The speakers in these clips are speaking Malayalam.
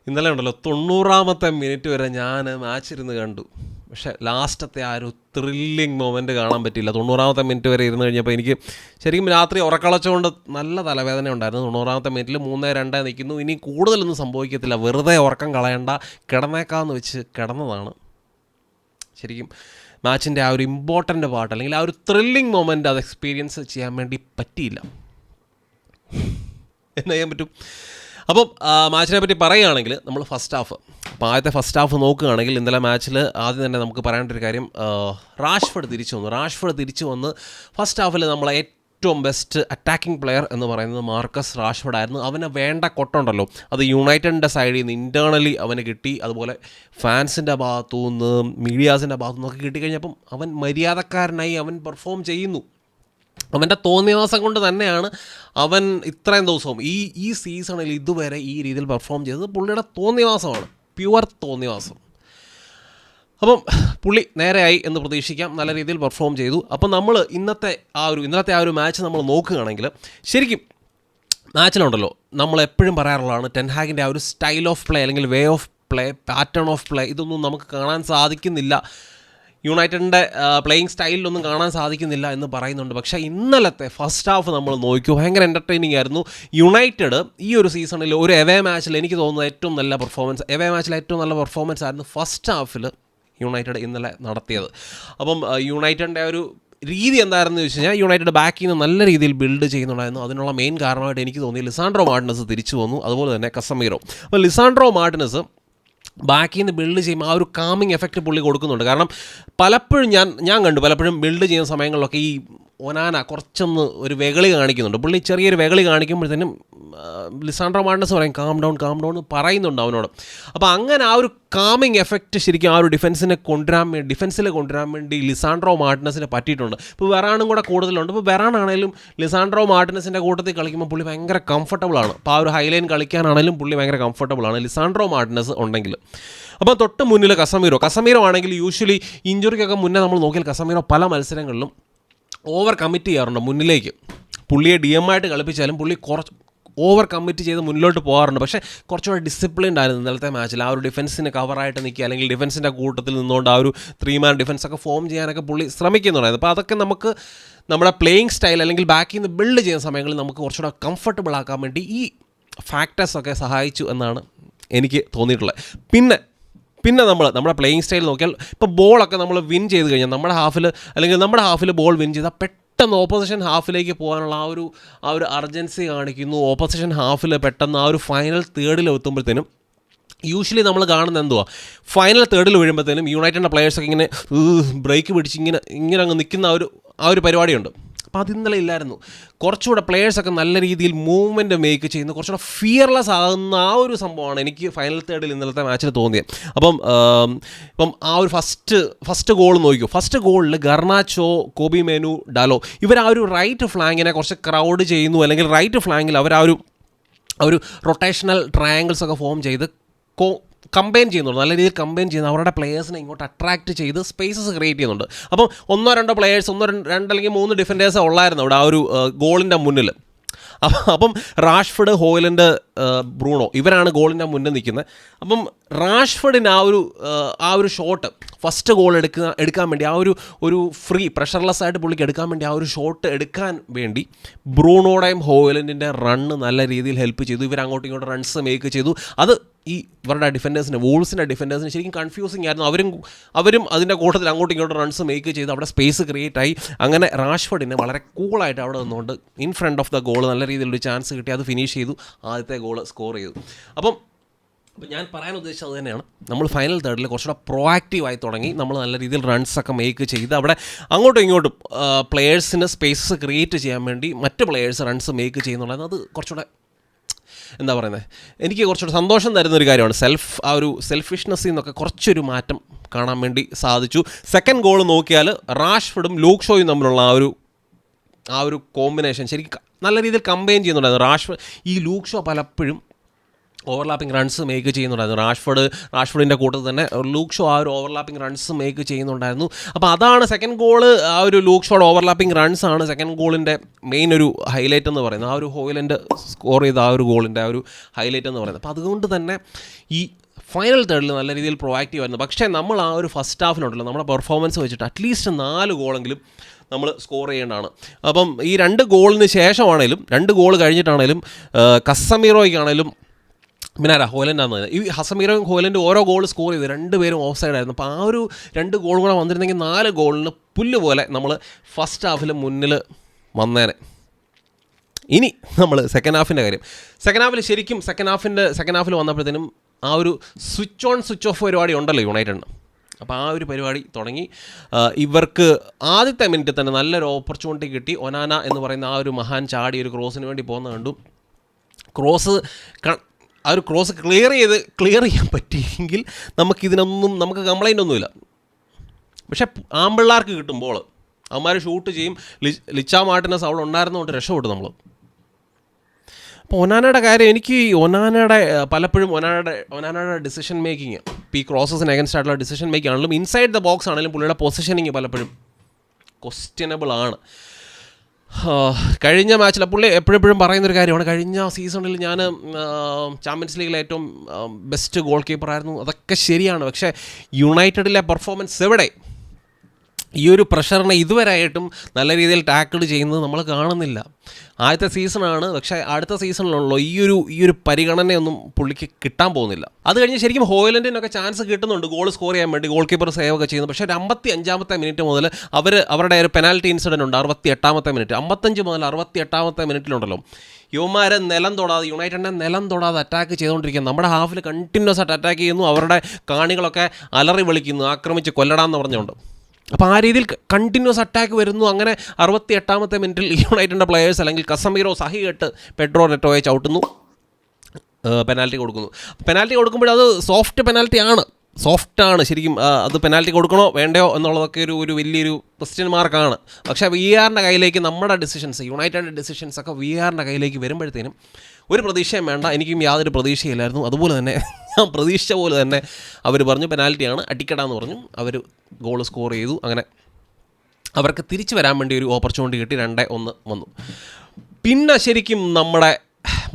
ഇന്നലെ ഉണ്ടല്ലോ 90ാമത്തെ മിനിറ്റ് വരെ ഞാൻ മാച്ച് ഇരുന്ന് കണ്ടു. പക്ഷേ ലാസ്റ്റത്തെ ആ ഒരു ത്രില്ലിങ് മൊമെൻറ്റ് കാണാൻ പറ്റിയില്ല. 90ാമത്തെ മിനിറ്റ് വരെ ഇരുന്ന് കഴിഞ്ഞപ്പോൾ എനിക്ക് ശരിക്കും രാത്രി ഉറക്കളച്ചുകൊണ്ട് നല്ല തലവേദന ഉണ്ടായിരുന്നു. 90ാമത്തെ മിനിറ്റിൽ 3-2 നിൽക്കുന്നു. ഇനി കൂടുതലൊന്നും സംഭവിക്കത്തില്ല, വെറുതെ ഉറക്കം കളയണ്ട, കിടന്നേക്കാമെന്ന് വെച്ച് കിടന്നതാണ്. ശരിക്കും മാച്ചിൻ്റെ ആ ഒരു ഇമ്പോർട്ടൻ്റ് പാർട്ട് അല്ലെങ്കിൽ ആ ഒരു ത്രില്ലിങ് മൊമെൻറ്റ് അത് എക്സ്പീരിയൻസ് ചെയ്യാൻ വേണ്ടി പറ്റിയില്ല. എന്ത് ചെയ്യാൻ പറ്റും? അപ്പം മാച്ചിനെ പറ്റി പറയുകയാണെങ്കിൽ നമ്മൾ ഫസ്റ്റ് ഹാഫ്, അപ്പോൾ ആദ്യത്തെ ഫസ്റ്റ് ഹാഫ് നോക്കുകയാണെങ്കിൽ ഇന്നലെ മാച്ചിൽ ആദ്യം തന്നെ നമുക്ക് പറയേണ്ട ഒരു കാര്യം, റാഷ്ഫോർഡ് തിരിച്ചു വന്ന് ഫസ്റ്റ് ഹാഫിൽ നമ്മളെ ഏറ്റവും ബെസ്റ്റ് അറ്റാക്കിംഗ് പ്ലെയർ എന്ന് പറയുന്നത് മാർക്കസ് റാഷ്ഫോർഡ് ആയിരുന്നു. അവന് വേണ്ട കൊട്ടുണ്ടല്ലോ, അത് യുണൈറ്റഡിൻ്റെ സൈഡിൽ നിന്ന് ഇൻറ്റേർണലി അവന് കിട്ടി. അതുപോലെ ഫാൻസിൻ്റെ ഭാഗത്തു നിന്ന് മീഡിയാസിൻ്റെ ഭാഗത്തു നിന്നൊക്കെ കിട്ടിക്കഴിഞ്ഞപ്പം അവൻ മര്യാദക്കാരനായി അവൻ പെർഫോം ചെയ്യുന്നു. അവൻ്റെ തോന്നിയവാസം കൊണ്ട് തന്നെയാണ് അവൻ ഇത്രയും ദിവസവും ഈ സീസണിൽ ഇതുവരെ ഈ രീതിയിൽ പെർഫോം ചെയ്തത്. പുള്ളിയുടെ തോന്നിയവാസമാണ്, പ്യുവർ തോന്നിയവാസം. അപ്പം പുള്ളി നേരെയായി എന്ന് പ്രതീക്ഷിക്കാം, നല്ല രീതിയിൽ പെർഫോം ചെയ്തു. അപ്പം നമ്മൾ ഇന്നത്തെ ആ ഒരു മാച്ച് നമ്മൾ നോക്കുകയാണെങ്കിൽ ശരിക്കും മാച്ചിലുണ്ടല്ലോ നമ്മൾ എപ്പോഴും പറയാറുള്ളതാണ് ടെൻ ഹാഗിൻ്റെ ആ ഒരു സ്റ്റൈൽ ഓഫ് പ്ലേ അല്ലെങ്കിൽ way of play, pattern of play, ഇതൊന്നും നമുക്ക് കാണാൻ സാധിക്കുന്നില്ല, യുണൈറ്റഡിൻ്റെ പ്ലേയിങ് സ്റ്റൈലിലൊന്നും കാണാൻ സാധിക്കുന്നില്ല എന്ന് പറയുന്നുണ്ട്. പക്ഷേ ഇന്നലത്തെ ഫസ്റ്റ് ഹാഫ് നമ്മൾ നോക്കിയോ, ഭയങ്കര എൻ്റർടൈനിങ് ആയിരുന്നു. യുണൈറ്റഡ് ഈ ഒരു സീസണിൽ ഒരു എവേ മാച്ചിൽ എനിക്ക് തോന്നുന്നത് ഏറ്റവും നല്ല പെർഫോമൻസ് ആയിരുന്നു ഫസ്റ്റ് ഹാഫിൽ യുണൈറ്റഡ് ഇന്നലെ നടത്തിയത്. അപ്പം യുണൈറ്റഡിൻ്റെ ഒരു രീതി എന്തായിരുന്നു ചോദിച്ചു കഴിഞ്ഞാൽ, യുണൈറ്റഡ് ബാക്കിൽ നിന്ന് നല്ല രീതിയിൽ ബിൽഡ് ചെയ്യുന്നുണ്ടായിരുന്നു. അതിനുള്ള മെയിൻ കാരണമായിട്ട് എനിക്ക് തോന്നി ലിസാൻഡ്രോ മാർട്ടിനസ് തിരിച്ചു വന്നു, അതുപോലെ തന്നെ കസമീറോ. അപ്പോൾ ലിസാൻഡ്രോ മാർട്ടിനസ് ബാക്കിൽ നിന്ന് ബിൽഡ് ചെയ്യുമ്പോൾ ആ ഒരു കാമിങ് എഫക്റ്റ് പുള്ളി കൊടുക്കുന്നുണ്ട്. കാരണം പലപ്പോഴും ഞാൻ കണ്ടു, പലപ്പോഴും ബിൽഡ് ചെയ്യുന്ന സമയങ്ങളിലൊക്കെ ഈ ഒനാന കുറച്ചൊന്ന് ഒരു വെകളി കാണിക്കുന്നുണ്ട്. പുള്ളി ചെറിയൊരു വെകളി കാണിക്കുമ്പോഴത്തേനും ലിസാൻഡ്രോ മാർട്ടിനസ് പറയും കാം ഡൗൺ പറയുന്നുണ്ട് അവനോട്. അപ്പോൾ അങ്ങനെ ആ ഒരു കാമിങ് എഫക്റ്റ് ശരിക്കും ആ ഒരു ഡിഫൻസിൽ കൊണ്ടുവരാൻ വേണ്ടി ലിസാൻഡ്രോ മാർട്ടിനസിന് പറ്റിയിട്ടുണ്ട്. ഇപ്പോൾ വെറാണും കൂടെ കൂടുതലുണ്ട്. ഇപ്പോൾ വെറാണാണെങ്കിലും ലിസാൻഡ്രോ മാർട്ടിനസിൻ്റെ കൂട്ടത്തിൽ കളിക്കുമ്പോൾ പുള്ളി ഭയങ്കര കംഫർട്ടബിളാണ്. അപ്പോൾ ആ ഒരു ഹൈലൈൻ കളിക്കാനാണെങ്കിലും പുള്ളി ഭയങ്കര കംഫർട്ടബിളാണ് ലിസാൻഡ്രോ മാർട്ടിനസ് ഉണ്ടെങ്കിൽ. അപ്പോൾ തൊട്ട് മുന്നിൽ കസമീറോ ആണെങ്കിൽ യൂഷ്വലി ഇഞ്ചുറിക്കൊക്കെ മുന്നേ നമ്മൾ നോക്കിയാൽ കസമീറോ പല മത്സരങ്ങളിലും ഓവർ കമ്മിറ്റ് ചെയ്യാറുണ്ട് മുന്നിലേക്ക്. പുള്ളിയെ DM ആയിട്ട് കളിപ്പിച്ചാലും പുള്ളി കുറച്ച് ഓവർ കമ്മിറ്റ് ചെയ്ത് മുന്നിലോട്ട് പോകാറുണ്ട്. പക്ഷേ കുറച്ചുകൂടെ ഡിസിപ്ലിൻഡ് ആയിരുന്നു ഇന്നലത്തെ മാച്ചിൽ. ആ ഒരു ഡിഫൻസിന് കവറായിട്ട് നിൽക്കുക, അല്ലെങ്കിൽ ഡിഫൻസിൻ്റെ കൂട്ടത്തിൽ നിന്നുകൊണ്ട് ആ ഒരു 3-man ഡിഫൻസൊക്കെ ഫോം ചെയ്യാനൊക്കെ പുള്ളി ശ്രമിക്കുന്നുണ്ടായിരുന്നു. അപ്പോൾ അതൊക്കെ നമുക്ക് നമ്മുടെ പ്ലേയിങ് സ്റ്റൈൽ അല്ലെങ്കിൽ ബാക്കിൽ നിന്ന് ബിൽഡ് ചെയ്യുന്ന സമയങ്ങളിൽ നമുക്ക് കുറച്ചുകൂടെ കംഫർട്ടബിൾ ആക്കാൻ വേണ്ടി ഈ ഫാക്ടേഴ്സൊക്കെ സഹായിച്ചു എന്നാണ് എനിക്ക് തോന്നിയിട്ടുള്ളത്. പിന്നെ നമ്മുടെ പ്ലേയിങ് സ്റ്റൈൽ നോക്കിയാൽ ഇപ്പോൾ ബോളൊക്കെ നമ്മൾ വിൻ ചെയ്ത് കഴിഞ്ഞാൽ നമ്മുടെ ഹാഫിൽ ബോൾ വിൻ ചെയ്താൽ പെട്ടെന്ന് ഓപ്പോസിഷൻ ഹാഫിലേക്ക് പോകാനുള്ള ആ ഒരു അർജൻസി കാണിക്കുന്നു. ഓപ്പോസിഷൻ ഹാഫിൽ പെട്ടെന്ന് ആ ഒരു ഫൈനൽ തേർഡിൽ എത്തുമ്പോഴത്തേനും യൂഷ്വലി നമ്മൾ കാണുന്നത് എന്തുവാ, ഫൈനൽ തേർഡിൽ വീഴുമ്പോഴത്തേനും യുണൈറ്റഡിൻ്റെ പ്ലെയേഴ്സൊക്കെ ഇങ്ങനെ ബ്രേക്ക് പിടിച്ച് ഇങ്ങനെ അങ്ങ് നിൽക്കുന്ന ആ ഒരു പരിപാടിയുണ്ട്. അപ്പോൾ അത് ഇന്നലെ ഇല്ലായിരുന്നു. കുറച്ചുകൂടെ പ്ലെയേഴ്സൊക്കെ നല്ല രീതിയിൽ മൂവ്മെൻറ്റ് മേക്ക് ചെയ്യുന്നു, കുറച്ചുകൂടെ ഫിയർലെസ് ആകുന്ന ആ ഒരു സംഭവമാണ് എനിക്ക് ഫൈനൽ തേർഡിൽ ഇന്നലത്തെ മാച്ചിൽ തോന്നിയത്. അപ്പം ആ ഒരു ഫസ്റ്റ് ഗോൾ നോക്കിയോ, ഫസ്റ്റ് ഗോളിൽ ഗർണാച്ചോ, കോബി മേനു, ഡാലോ ഇവർ ആ ഒരു റൈറ്റ് ഫ്ലാങ്കിനെ കുറച്ച് ക്രൗഡ് ചെയ്യുന്നു, അല്ലെങ്കിൽ റൈറ്റ് ഫ്ലാങ്കിൽ അവർ ആ ഒരു റൊട്ടേഷണൽ ട്രയാങ്കിൾസ് ഒക്കെ ഫോം ചെയ്ത് കമ്പൈൻ ചെയ്യുന്നുണ്ട്, നല്ല രീതിയിൽ കമ്പൈൻ ചെയ്യുന്നു, അവരുടെ പ്ലെയേഴ്സിനെ ഇങ്ങോട്ട് അട്രാക്റ്റ് ചെയ്ത് സ്പേസസ് ക്രിയേറ്റ് ചെയ്യുന്നുണ്ട്. അപ്പം 1-2 പ്ലെയേഴ്സ്, 2 അല്ലെങ്കിൽ 3 ഡിഫൻഡേഴ്സ് ഉള്ളായിരുന്നു അവിടെ ആ ഒരു ഗോളിൻ്റെ മുന്നിൽ. അപ്പം റാഷ്ഫോർഡ്, ഹോയിലൻഡ്, ബ്രൂണോ ഇവരാണ് ഗോളിൻ്റെ മുന്നിൽ നിൽക്കുന്നത്. അപ്പം റാഷ്ഫോർഡിന് ആ ഒരു ഷോട്ട് ഫസ്റ്റ് ഗോൾ എടുക്കാൻ വേണ്ടി ഒരു ഫ്രീ പ്രഷർലെസ് ആയിട്ട് പുള്ളിക്ക് എടുക്കാൻ വേണ്ടി ആ ഒരു ഷോട്ട് എടുക്കാൻ വേണ്ടി ബ്രൂണോയുടെയും ഹോയിലൻഡിൻ്റെ റണ്ണ് നല്ല രീതിയിൽ ഹെൽപ്പ് ചെയ്തു. ഇവർ അങ്ങോട്ടും ഇങ്ങോട്ടും റൺസ് മേക്ക് ചെയ്തു. അത് ഇവരുടെ ഡിഫൻഡേഴ്സിന്, വോൾസിൻ്റെ ഡിഫൻഡേഴ്സിന് ശരിക്കും കൺഫ്യൂസിങ് ആയിരുന്നു. അവരും അതിൻ്റെ കൂട്ടത്തിൽ അങ്ങോട്ടും ഇങ്ങോട്ടും റൺസ് മേക്ക് ചെയ്ത് അവിടെ സ്പേസ് ക്രിയേറ്റ് ആയി. അങ്ങനെ റാഷ്ഫോർഡിനെ വളരെ കൂളായിട്ട് അവിടെ നിന്നുകൊണ്ട് in front of the goal നല്ല രീതിയിലൊരു ചാൻസ് കിട്ടി, അത് ഫിനിഷ് ചെയ്തു, ആദ്യത്തെ ഗോൾ സ്കോർ ചെയ്തു. അപ്പം ഞാൻ പറയാൻ ഉദ്ദേശിച്ചത് തന്നെയാണ്, നമ്മൾ ഫൈനൽ തേർഡിൽ കുറച്ചുകൂടെ പ്രൊആക്റ്റീവായി തുടങ്ങി, നമ്മൾ നല്ല രീതിയിൽ റൺസൊക്കെ മേക്ക് ചെയ്ത് അവിടെ അങ്ങോട്ടും ഇങ്ങോട്ടും പ്ലെയേഴ്സിന് സ്പേസസ് ക്രിയേറ്റ് ചെയ്യാൻ വേണ്ടി മറ്റ് പ്ലെയേഴ്സ് റൺസ് മേക്ക് ചെയ്യുന്നുള്ളത്. അത് കുറച്ചുകൂടെ എന്താ പറയുന്നത്, എനിക്ക് കുറച്ചുകൂടെ സന്തോഷം തരുന്നൊരു കാര്യമാണ്. ആ ഒരു സെൽഫിഷ്നെസ്സിൽ നിന്നൊക്കെ കുറച്ചൊരു മാറ്റം കാണാൻ വേണ്ടി സാധിച്ചു. സെക്കൻഡ് ഗോൾ നോക്കിയാൽ റാഷ്ഫോർഡും ലൂക്ക് ഷോയും തമ്മിലുള്ള ആ ഒരു കോമ്പിനേഷൻ ശരിക്കും നല്ല രീതിയിൽ കമ്പൈൻ ചെയ്യുന്നുണ്ടായിരുന്നു. ലൂക്ക് ഷോ പലപ്പോഴും ഓവർലാപ്പിംഗ് റൺസ് മേക്ക് ചെയ്യുന്നുണ്ടായിരുന്നു. റാഷ്ഫോർഡിൻ്റെ കൂട്ടത്തിൽ തന്നെ ലൂക്ക് ഷോ ആ ഒരു ഓവർലാപ്പിംഗ് റൺസ് മേക്ക് ചെയ്യുന്നുണ്ടായിരുന്നു. അപ്പോൾ അതാണ് സെക്കൻഡ് ഗോള്, ആ ഒരു ലൂക്ക് ഷോയുടെ ഓവർലാപ്പിംഗ് റൺസാണ് സെക്കൻഡ് ഗോളിൻ്റെ മെയിൻ ഒരു ഹൈലൈറ്റ് എന്ന് പറയുന്നത്. ആ ഒരു ഹോയിലൻഡ് സ്കോർ ചെയ്ത ആ ഒരു ഗോളിൻ്റെ ആ ഒരു ഹൈലൈറ്റ് എന്ന് പറയുന്നത്. അപ്പോൾ അതുകൊണ്ട് തന്നെ ഈ ഫൈനൽ തേർഡിൽ നല്ല രീതിയിൽ പ്രൊആക്റ്റീവ് ആയിരുന്നു. പക്ഷേ നമ്മൾ ആ ഒരു ഫസ്റ്റ് ഹാഫിലുണ്ടല്ലോ നമ്മുടെ പെർഫോമൻസ് വെച്ചിട്ട് അറ്റ്ലീസ്റ്റ് 4 ഗോളെങ്കിലും നമ്മൾ സ്കോർ ചെയ്യേണ്ടതാണ്. അപ്പം ഈ 2 ഗോളിന് ശേഷമാണേലും 2 ഗോൾ കഴിഞ്ഞിട്ടാണേലും കസമീറോയ്ക്കാണേലും പിന്നെ ഹോലൻഡാന്ന് ഈ ഹസമീറോയും ഹോലൻഡും ഓരോ ഗോൾ സ്കോർ ചെയ്ത് 2 പേരും ഓഫ് സൈഡായിരുന്നു. അപ്പോൾ ആ ഒരു 2 ഗോളും കൂടെ വന്നിരുന്നെങ്കിൽ 4 ഗോളിന് പുല്ല് പോലെ നമ്മൾ ഫസ്റ്റ് ഹാഫിൽ മുന്നിൽ വന്നേനെ. ഇനി നമ്മൾ സെക്കൻഡ് ഹാഫിൻ്റെ കാര്യം. സെക്കൻഡ് ഹാഫിൽ ശരിക്കും സെക്കൻഡ് ഹാഫിൽ വന്നപ്പോഴത്തേനും ആ ഒരു സ്വിച്ച് ഓൺ സ്വിച്ച് ഓഫ് പരിപാടി ഉണ്ടല്ലോ യുണൈറ്റഡിന്. അപ്പോൾ ആ ഒരു പരിപാടി തുടങ്ങി. ഇവർക്ക് ആദ്യത്തെ മിനിറ്റിൽ തന്നെ നല്ലൊരു ഓപ്പർച്യൂണിറ്റി കിട്ടി. ഒനാന എന്ന് പറയുന്ന ആ ഒരു മഹാൻ ചാടി ഒരു ക്രോസിന് വേണ്ടി പോകുന്ന കണ്ടു. ആ ഒരു ക്രോസ് ക്ലിയർ ചെയ്യാൻ പറ്റിയെങ്കിൽ നമുക്ക് കംപ്ലൈൻ്റ് ഒന്നുമില്ല. പക്ഷേ ആമ്പിള്ളാർക്ക് കിട്ടുമ്പോൾ അവന്മാർ ഷൂട്ട് ചെയ്യും. ലിച്ചാ മാർട്ടിനസ് അവിടെ ഉണ്ടായിരുന്നതുകൊണ്ട് രക്ഷപ്പെട്ടു നമ്മൾ. അപ്പോൾ ഒനാനയുടെ കാര്യം എനിക്ക് പലപ്പോഴും ഒനാനയുടെ ഡിസിഷൻ മേക്കിങ് ഈ ക്രോസസിന് അഗൻസ്റ്റ് ആയിട്ടുള്ള ഡിസിഷൻ മേക്കിംഗ് ആണെങ്കിലും ഇൻസൈഡ് ദ ബോക്സ് ആണെങ്കിലും പുള്ളിയുടെ പൊസിഷനിങ് പലപ്പോഴും ക്വസ്റ്റ്യനബിൾ ആണ്. കഴിഞ്ഞ മാച്ചിൽ പുള്ളി എപ്പോഴെപ്പോഴും പറയുന്നൊരു കാര്യമാണ്, കഴിഞ്ഞ സീസണിൽ ഞാൻ ചാമ്പ്യൻസ് ലീഗിലെ ഏറ്റവും ബെസ്റ്റ് ഗോൾ കീപ്പറായിരുന്നു. അതൊക്കെ ശരിയാണ്. പക്ഷേ യുണൈറ്റഡിലെ പെർഫോമൻസ് എവിടെ? ഈ ഒരു പ്രഷറിനെ ഇതുവരെയായിട്ടും നല്ല രീതിയിൽ ടാക്കിൾ ചെയ്യുന്നത് നമ്മൾ കാണുന്നില്ല. ആദ്യത്തെ സീസണാണ്, പക്ഷേ അടുത്ത സീസണിലുള്ളൂ ഈ ഒരു പരിഗണനയൊന്നും പുള്ളിക്ക് കിട്ടാൻ പോകുന്നില്ല. അത് കഴിഞ്ഞ് ശരിക്കും ഹോയിലൻഡിനൊക്കെ ചാൻസ് കിട്ടുന്നുണ്ട് ഗോൾ സ്കോർ ചെയ്യാൻ വേണ്ടി, ഗോൾ കീപ്പർ സേവ് ഒക്കെ ചെയ്യുന്നു. പക്ഷേ ഒരു 55-ാമത്തെ മിനിറ്റ് മുതൽ അവരുടെ ഒരു പെനാൽറ്റി ഇൻസിഡൻറ്റ് ഉണ്ട്. 68-ാമത്തെ മിനിറ്റ്, 55 മുതൽ 68-ാമത്തെ മിനിറ്റിലുണ്ടല്ലോ യുവമാരെ യുണൈറ്റഡിനെ നിലം തൊടാതെ അറ്റാക്ക് ചെയ്തുകൊണ്ടിരിക്കുക. നമ്മുടെ ഹാഫിൽ കണ്ടിന്യൂസ് ആയിട്ട് അറ്റാക്ക് ചെയ്യുന്നു. അവരുടെ കാണികളൊക്കെ അലറി വിളിക്കുന്നു, ആക്രമിച്ച് കൊല്ലടാന്ന് പറഞ്ഞുകൊണ്ട്. അപ്പോൾ ആ രീതിയിൽ കണ്ടിന്യൂസ് അറ്റാക്ക് വരുന്നു. അങ്ങനെ 68-ാമത്തെ മിനിറ്റിൽ യുണൈറ്റഡിൻ്റെ പ്ലെയേഴ്സ് അല്ലെങ്കിൽ കസമീറോ സഹി കെട്ട് പെഡ്രോ നെറ്റോയെ ചവിട്ടുന്നു, പെനാൽറ്റി കൊടുക്കുന്നു. പെനാൽറ്റി കൊടുക്കുമ്പോൾ അത് സോഫ്റ്റാണ് ശരിക്കും. അത് പെനാൽറ്റി കൊടുക്കണോ വേണ്ടയോ എന്നുള്ളതൊക്കെ ഒരു വലിയൊരു ക്വസ്റ്റ്യൻ മാർക്കാണ്. പക്ഷേ VARൻ്റെ കയ്യിലേക്ക് നമ്മുടെ യുണൈറ്റഡിൻ്റെ ഡിസിഷൻസൊക്കെ VARൻ്റെ കയ്യിലേക്ക് വരുമ്പോഴത്തേനും ഒരു പ്രതീക്ഷയും വേണ്ട. എനിക്കും യാതൊരു പ്രതീക്ഷയില്ലായിരുന്നു. അതുപോലെ തന്നെ ഞാൻ പ്രതീക്ഷിച്ച പോലെ തന്നെ അവർ പറഞ്ഞു പെനാൽറ്റിയാണ്, അടിക്കടാന്ന് പറഞ്ഞു. അവർ ഗോൾ സ്കോർ ചെയ്തു. അങ്ങനെ അവർക്ക് തിരിച്ചു വരാൻ വേണ്ടി ഒരു ഓപ്പർച്യൂണിറ്റി കിട്ടി. 2-1 വന്നു. പിന്നെ ശരിക്കും നമ്മുടെ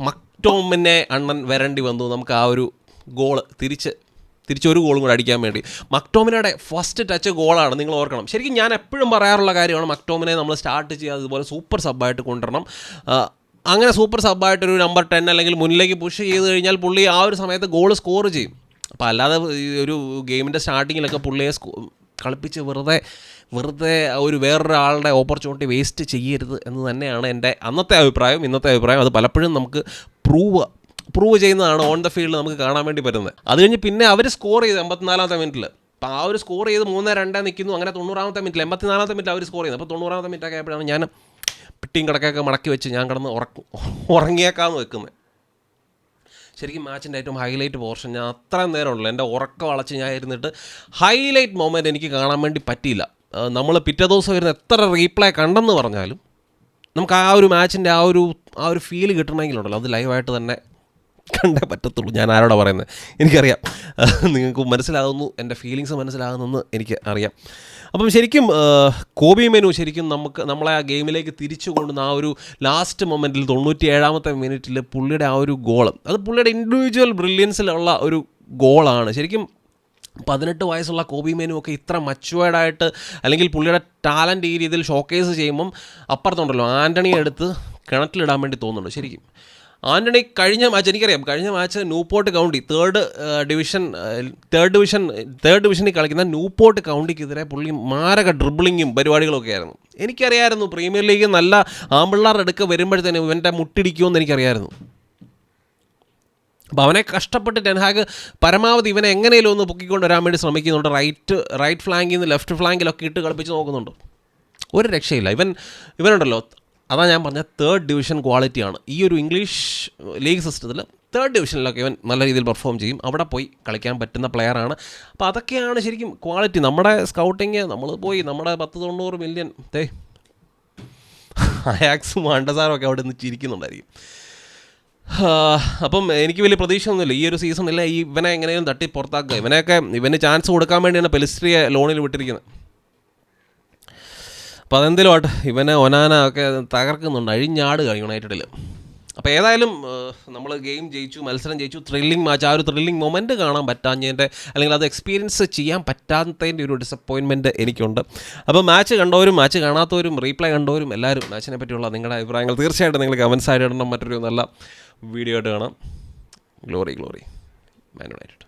മക്ടോമിനെ അണ്ണൻ വരേണ്ടി വന്നു നമുക്ക് ആ ഒരു ഗോൾ തിരിച്ചൊരു ഗോളും കൂടെ അടിക്കാൻ വേണ്ടി. മക്ടോമിനയുടെ ഫസ്റ്റ് ടച്ച് ഗോളാണ്, നിങ്ങൾ ഓർക്കണം. ശരിക്കും ഞാൻ എപ്പോഴും പറയാറുള്ള കാര്യമാണ്, മക്ടോമിനെ നമ്മൾ സ്റ്റാർട്ട് ചെയ്യുക അതുപോലെ സൂപ്പർ സബ്ബായിട്ട് കൊണ്ടുവരണം. അങ്ങനെ സൂപ്പർ സബ്ബായിട്ടൊരു നമ്പർ 10 അല്ലെങ്കിൽ മുന്നിലേക്ക് പുഷ് ചെയ്ത് കഴിഞ്ഞാൽ പുള്ളി ആ ഒരു സമയത്ത് ഗോൾ സ്കോർ ചെയ്യും. അപ്പോൾ അല്ലാതെ ഒരു ഗെയിമിൻ്റെ സ്റ്റാർട്ടിങ്ങിലൊക്കെ പുള്ളിയെ കളിപ്പിച്ച് വെറുതെ ഒരു വേറൊരാളുടെ ഓപ്പർച്യൂണിറ്റി വേസ്റ്റ് ചെയ്യരുത് എന്ന് തന്നെയാണ് എൻ്റെ അന്നത്തെ അഭിപ്രായം. ഇന്നത്തെ അഭിപ്രായം അത് പലപ്പോഴും നമുക്ക് പ്രൂവ് ചെയ്യുന്നതാണ് ഓൺ ദ ഫീൽഡ് നമുക്ക് കാണാൻ വേണ്ടി പറ്റുന്നത്. അത് കഴിഞ്ഞ് പിന്നെ അവർ സ്കോർ ചെയ്ത് 84-ാമത്തെ മിനിറ്റിൽ. അപ്പോൾ ആ ഒരു സ്കോർ ചെയ്ത് 3-2 നിൽക്കുന്നു. അങ്ങനെ 90-ാമത്തെ മിനിറ്റിൽ 84-ാമത്തെ മിനിറ്റിൽ അവർ സ്കോർ ചെയ്യുന്നത്. അപ്പോൾ 90-ാമത്തെ മിനിറ്റൊക്കെ ആയപ്പോഴാണ് ഞാൻ പിട്ടിയും കിടക്കൊക്കെ മടക്കി വെച്ച് ഞാൻ കിടന്ന് ഉറങ്ങിയേക്കാമെന്ന് വെക്കുന്നത്. ശരിക്കും മാച്ചിൻ്റെ ഏറ്റവും ഹൈലൈറ്റ് പോർഷൻ ഞാൻ അത്രയും നേരമുള്ളൂ എൻ്റെ ഉറക്കം അളച്ച് ഞാൻ ഇരുന്നിട്ട് ഹൈലൈറ്റ് മൊമെൻറ്റ് എനിക്ക് കാണാൻ വേണ്ടി പറ്റിയില്ല. നമ്മൾ പിറ്റേ ദിവസം വരുന്ന എത്ര റീപ്ലേ കണ്ടെന്ന് പറഞ്ഞാലും നമുക്ക് ആ ഒരു മാച്ചിൻ്റെ ആ ഒരു ഫീൽ കിട്ടണമെങ്കിലുണ്ടല്ലോ അത് ലൈവായിട്ട് തന്നെ കണ്ടേ പറ്റത്തുള്ളൂ. ഞാൻ ആരോടാ പറയുന്നത് എനിക്കറിയാം, നിങ്ങൾക്ക് മനസ്സിലാകുന്നു, എൻ്റെ ഫീലിങ്സ് മനസ്സിലാകുന്നെന്ന് എനിക്ക് അറിയാം. അപ്പം ശരിക്കും കോബി മെനു ശരിക്കും നമ്മളെ ആ ഗെയിമിലേക്ക് തിരിച്ചു കൊണ്ടുവന്ന ആ ഒരു ലാസ്റ്റ് മൊമെൻറ്റിൽ 97-ാമത്തെ മിനിറ്റിൽ പുള്ളിയുടെ ആ ഒരു ഗോൾ, അത് പുള്ളിയുടെ ഇൻഡിവിജ്വൽ ബ്രില്യൻസിലുള്ള ഒരു ഗോളാണ്. ശരിക്കും 18 വയസ്സുള്ള കോബി മെനു ഒക്കെ ഇത്ര മച്ചുവേർഡായിട്ട് അല്ലെങ്കിൽ പുള്ളിയുടെ ടാലൻറ്റ് ഈ രീതിയിൽ ഷോക്കേസ് ചെയ്യുമ്പം അപ്പുറത്തുണ്ടല്ലോ ആൻ്റണിയെ എടുത്ത് കിണറ്റിലിടാൻ വേണ്ടി തോന്നുന്നുണ്ട്. ശരിക്കും ആൻ്റണി കഴിഞ്ഞ മാച്ച് എനിക്കറിയാം, കഴിഞ്ഞ മാച്ച് ന്യൂപോർട്ട് കൗണ്ടി തേർഡ് ഡിവിഷനിൽ കളിക്കുന്ന ന്യൂപോർട്ട് കൗണ്ടിക്കെതിരെ പുള്ളി മാരക ഡ്രിബിളിങ്ങും പരിപാടികളൊക്കെ ആയിരുന്നു. എനിക്കറിയായിരുന്നു പ്രീമിയർ ലീഗ് നല്ല ആമ്പിള്ളാരുടെ അടുക്ക വരുമ്പോഴത്തേനും ഇവൻ്റെ മുട്ടിടിക്കുമെന്ന് എനിക്കറിയായിരുന്നു. അപ്പോൾ അവനെ കഷ്ടപ്പെട്ട് ടെൻഹാഗ് പരമാവധി ഇവനെ എങ്ങനെയും ഒന്ന് പൊക്കിക്കൊണ്ട് വരാൻ വേണ്ടി ശ്രമിക്കുന്നുണ്ട്. റൈറ്റ് ഫ്ലാങ്കിൽ നിന്ന് ലെഫ്റ്റ് ഫ്ലാങ്കിലൊക്കെ ഇട്ട് കളിപ്പിച്ച് നോക്കുന്നുണ്ട്. ഒരു രക്ഷയില്ല. ഇവനുണ്ടല്ലോ, അതാണ് ഞാൻ പറഞ്ഞ തേർഡ് ഡിവിഷൻ ക്വാളിറ്റിയാണ്. ഈ ഒരു ഇംഗ്ലീഷ് ലീഗ് സിസ്റ്റത്തിൽ തേർഡ് ഡിവിഷനിലൊക്കെ ഇവൻ നല്ല രീതിയിൽ പെർഫോം ചെയ്യും. അവിടെ പോയി കളിക്കാൻ പറ്റുന്ന പ്ലെയറാണ്. അപ്പോൾ അതൊക്കെയാണ് ശരിക്കും ക്വാളിറ്റി. നമ്മുടെ സ്കൗട്ടിങ് നമ്മൾ പോയി നമ്മുടെ 10-90 മില്യൺ അയാക്സും അണ്ടസാറും ഒക്കെ അവിടെ നിന്ന് ചിരിക്കുന്നുണ്ടായിരിക്കും. അപ്പം എനിക്ക് വലിയ പ്രതീക്ഷയൊന്നുമില്ല ഈ ഒരു സീസണിൽ ഇവനെ എങ്ങനെയും തട്ടി പുറത്താക്കുക. ഇവന് ചാൻസ് കൊടുക്കാൻ വേണ്ടിയാണ് പെലിസ്ട്രിയെ ലോണിൽ വിട്ടിരിക്കുന്നത്. അപ്പോൾ അതെന്തെങ്കിലും ആട്ടെ, ഇവനെ ഒനാന ഒക്കെ തകർക്കുന്നുണ്ട്, അഴിഞ്ഞാടുക യുണൈറ്റഡിൽ. അപ്പോൾ ഏതായാലും നമ്മൾ ഗെയിം ജയിച്ചു, മത്സരം ജയിച്ചു, ത്രില്ലിംഗ് മാച്ച്. ആ ഒരു ത്രില്ലിംഗ് മൊമെൻറ്റ് കാണാൻ പറ്റാഞ്ഞതിൻ്റെ, അല്ലെങ്കിൽ അത് എക്സ്പീരിയൻസ് ചെയ്യാൻ പറ്റാത്തതിൻ്റെ ഒരു ഡിസപ്പോയിൻമെൻറ്റ് എനിക്കുണ്ട്. അപ്പോൾ മാച്ച് കണ്ടവരും മാച്ച് കാണാത്തവരും റീപ്ലേ കണ്ടവരും എല്ലാവരും മാച്ചിനെ പറ്റിയുള്ള നിങ്ങളുടെ അഭിപ്രായങ്ങൾ തീർച്ചയായിട്ടും നിങ്ങൾ കമൻസ് ആയിട്ട് ഇടണം. മറ്റൊരു നല്ല വീഡിയോ ആയിട്ട് കാണാം. Glory Man United.